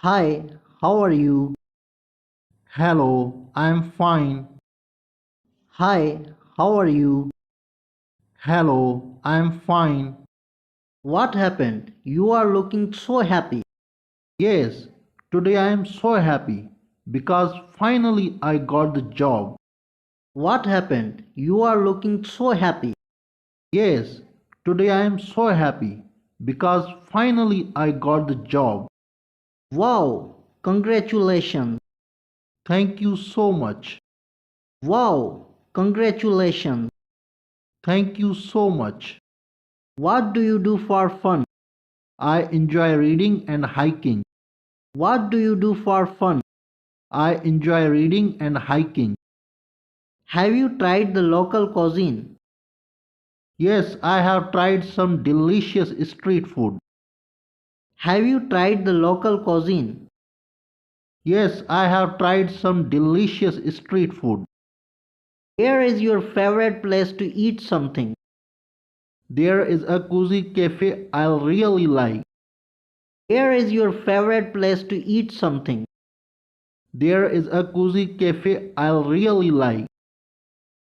Hi, how are you? Hello, I'm fine. Hi, how are you? Hello, I'm fine. What happened? You are looking so happy. Yes, today I am so happy because finally I got the job. What happened? You are looking so happy. Yes, today I am so happy because finally I got the job. Wow, congratulations. Thank you so much. Wow, congratulations. Thank you so much. What do you do for fun? I enjoy reading and hiking. What do you do for fun? I enjoy reading and hiking. Have you tried the local cuisine? Yes, I have tried some delicious street food. Have you tried the local cuisine? Yes, I have tried some delicious street food. Where is your favorite place to eat something? There is a cozy cafe I'll really like. Where is your favorite place to eat something? There is a cozy cafe I'll really like.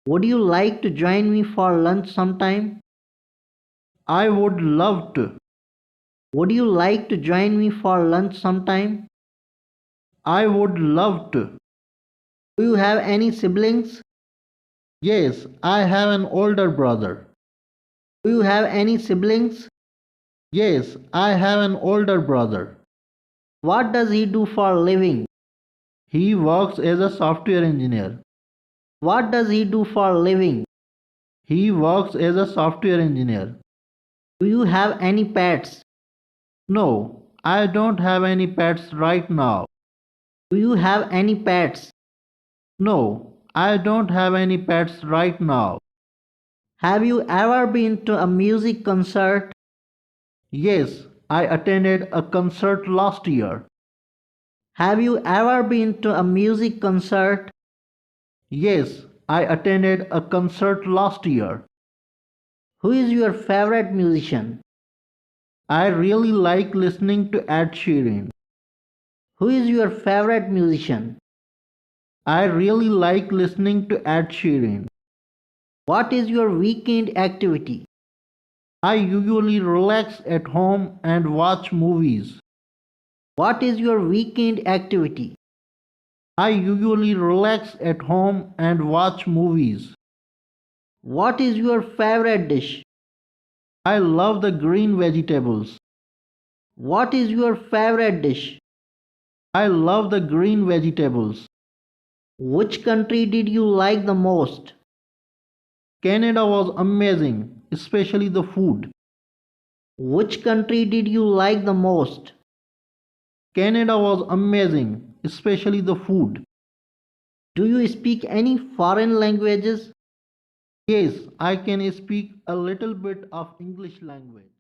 Would you like to join me for lunch sometime? I would love to. Would you like to join me for lunch sometime? I would love to. Do you have any siblings? Yes, I have an older brother. Do you have any siblings? Yes, I have an older brother. What does he do for a living? He works as a software engineer. What does he do for a living? He works as a software engineer. Do you have any pets? No, I don't have any pets right now. Do you have any pets? No, I don't have any pets right now. Have you ever been to a music concert? Yes, I attended a concert last year. Have you ever been to a music concert? Yes, I attended a concert last year. Who is your favorite musician? I really like listening to Ed Sheeran. Who is your favorite musician? I really like listening to Ed Sheeran. What is your weekend activity? I usually relax at home and watch movies. What is your weekend activity? I usually relax at home and watch movies. What is your favorite dish? I love the green vegetables. What is your favorite dish? I love the green vegetables. Which country did you like the most? Canada was amazing, especially the food. Which country did you like the most? Canada was amazing, especially the food. Do you speak any foreign languages? Yes, I can speak a little bit of English language.